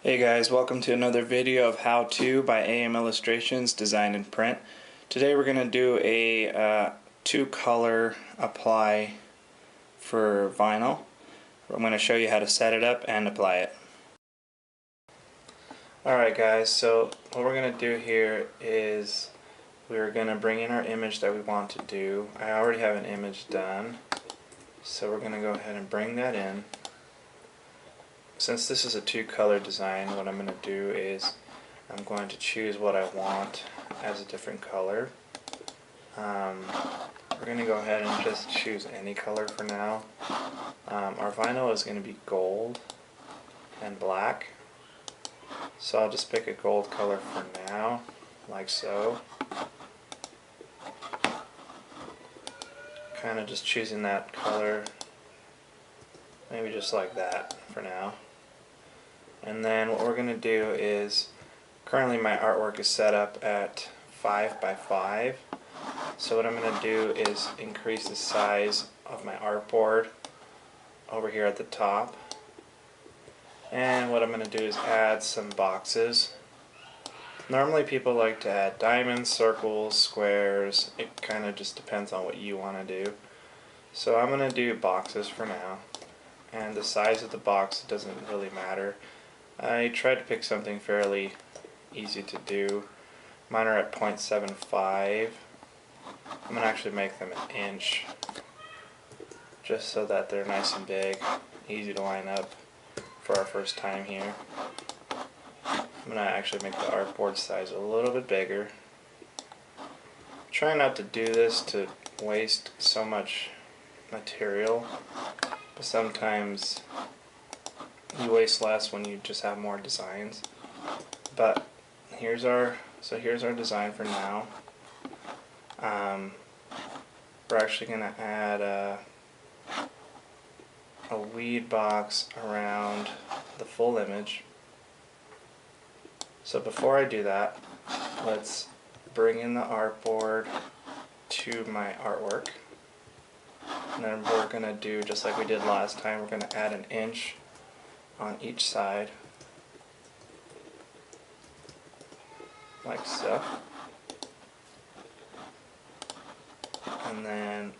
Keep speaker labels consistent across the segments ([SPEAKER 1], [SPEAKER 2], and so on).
[SPEAKER 1] Hey guys, welcome to another video of How To by AM Illustrations Design and Print. Today we're going to do a two-color apply for vinyl. I'm going to show you how to set it up and apply it. Alright guys, so what we're going to do here is we're going to bring in our image that we want to do. I already have an image done, so we're going to go ahead and bring that in. Since this is a two-color design, what I'm going to do is I'm going to choose what I want as a different color. We're going to go ahead and just choose any color for now. Our vinyl is going to be gold and black, so I'll just pick a gold color for now, like so. Kind of just choosing that color, maybe just like that for now. And then what we're going to do is, currently my artwork is set up at 5 by 5. So what I'm going to do is increase the size of my artboard over here at the top. And what I'm going to do is add some boxes. Normally people like to add diamonds, circles, squares. It kind of just depends on what you want to do. So I'm going to do boxes for now. And the size of the box doesn't really matter. I tried to pick something fairly easy to do. Mine are at 0.75. I'm going to actually make them an inch, just so that they're nice and big, easy to line up for our first time here. I'm going to actually make the artboard size a little bit bigger. Try not to do this to waste so much material, but sometimes you waste less when you just have more designs. But here's our design for now. We're actually going to add a weed box around the full image. So before I do that, let's bring in the artboard to my artwork. And then we're going to do just like we did last time. We're going to add an inch on each side, like so. And then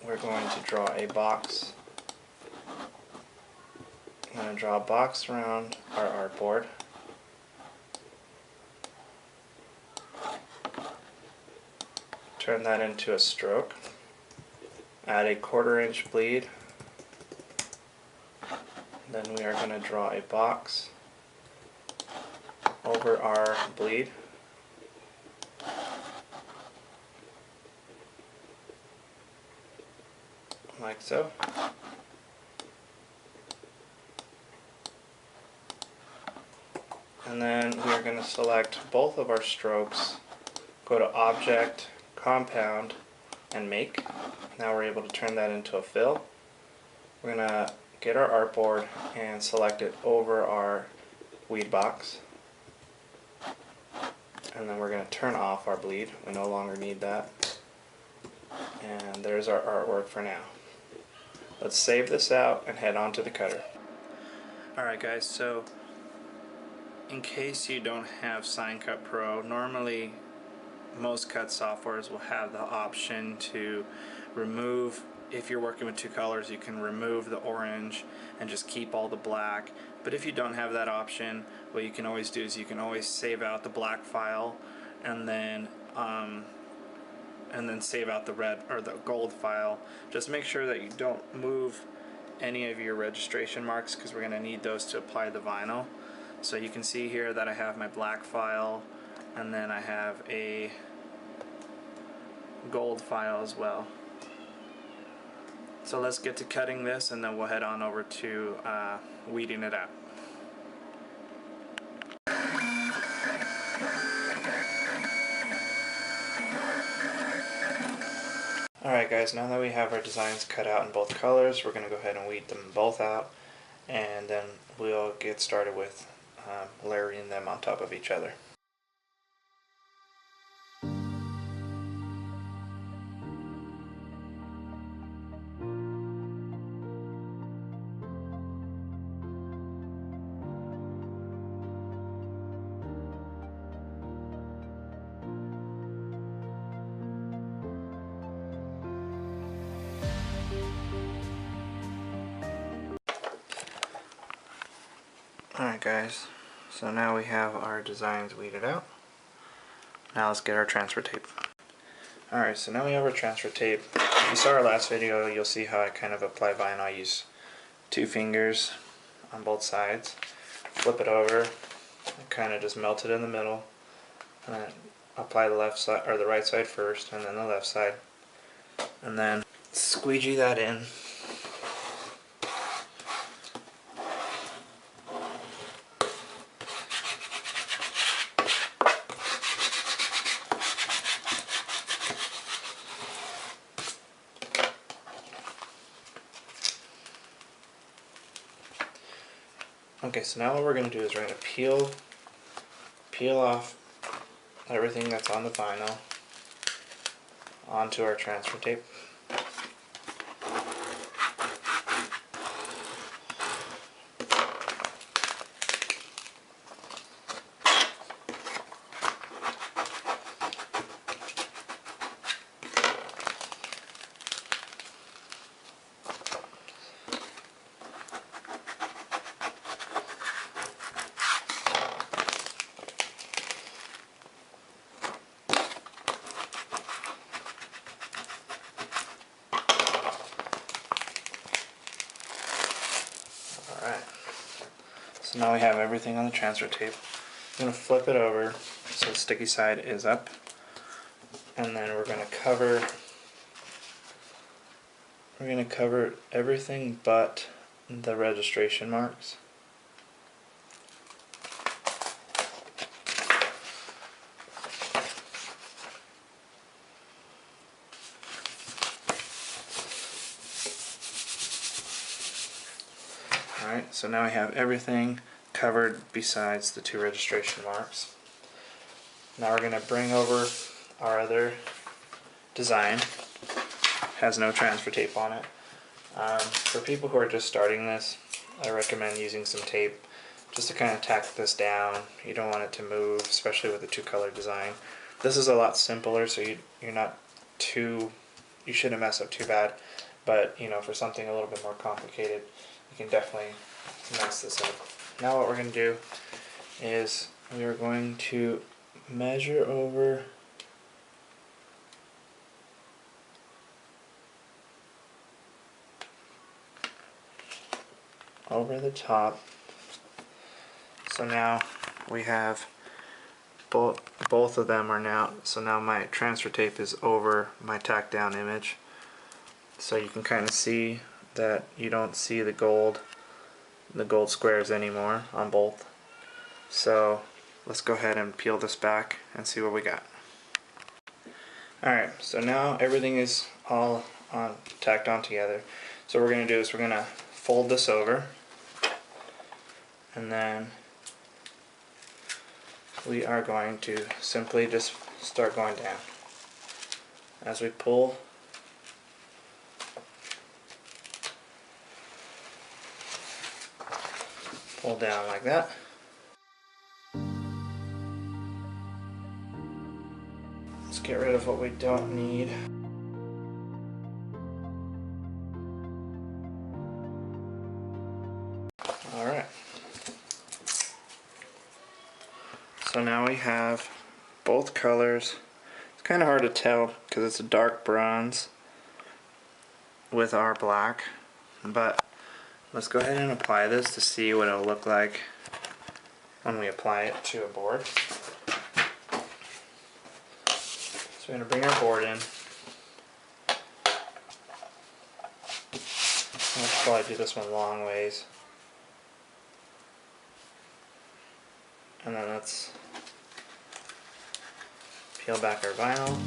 [SPEAKER 1] we're going to draw a box. I'm going to draw a box around our artboard. Turn that into a stroke. Add a 1/4 inch bleed. Then we are going to draw a box over our bleed. Like so. And then we are going to select both of our strokes, go to Object, Compound, and Make. Now we're able to turn that into a fill. We're going to get our artboard and select it over our weed box. And then we're going to turn off our bleed. We no longer need that. And there's our artwork for now. Let's save this out and head on to the cutter. Alright guys, so in case you don't have SignCut Pro, normally most cut softwares will have the option to remove, if you're working with two colors, you can remove the orange and just keep all the black. But if you don't have that option, what you can always do is you can always save out the black file and then save out the red or the gold file. Just make sure that you don't move any of your registration marks, because we're going to need those to apply the vinyl. So you can see here that I have my black file, and then I have a gold file as well. So let's get to cutting this, and then we'll head on over to weeding it out. Alright guys, now that we have our designs cut out in both colors, we're going to go ahead and weed them both out, and then we'll get started with layering them on top of each other. Alright guys, so now we have our designs weeded out. Now let's get our transfer tape. Alright, so now we have our transfer tape. If you saw our last video, you'll see how I kind of apply vinyl. I use 2 fingers on both sides, flip it over, and kind of just melt it in the middle, and then apply the left side or the right side first, and then the left side, and then squeegee that in. Okay, so now what we're going to do is we're going to peel off everything that's on the vinyl onto our transfer tape. Alright, so now we have everything on the transfer tape. I'm going to flip it over so the sticky side is up, and then we're going to cover everything but the registration marks. Alright, so now we have everything covered besides the 2 registration marks. Now we're going to bring over our other design. Has no transfer tape on it. For people who are just starting this, I recommend using some tape just to kind of tack this down. You don't want it to move, especially with the 2-color design. This is a lot simpler, so you shouldn't mess up too bad. But you know, for something a little bit more complicated, you can definitely mess this up. Now what we're going to do is we are going to measure over the top. So now we have both of them are now, so now my transfer tape is over my tacked down image. So you can kind of see that you don't see the gold squares anymore on both. So let's go ahead and peel this back and see what we got. Alright, so now everything is all tacked on together. So what we're going to do is we're going to fold this over, and then we are going to simply just start going down. As we pull down like that. Let's get rid of what we don't need. Alright. So now we have both colors. It's kind of hard to tell because it's a dark bronze with our black, but let's go ahead and apply this to see what it'll look like when we apply it to a board. So we're going to bring our board in. Let's probably do this one long ways. And then let's peel back our vinyl.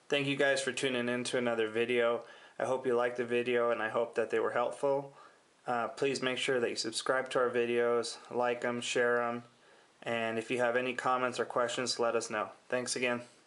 [SPEAKER 1] Thank you guys for tuning in to another video. I hope you liked the video and I hope that they were helpful. Please make sure that you subscribe to our videos, like them, share them, and if you have any comments or questions, let us know. Thanks again.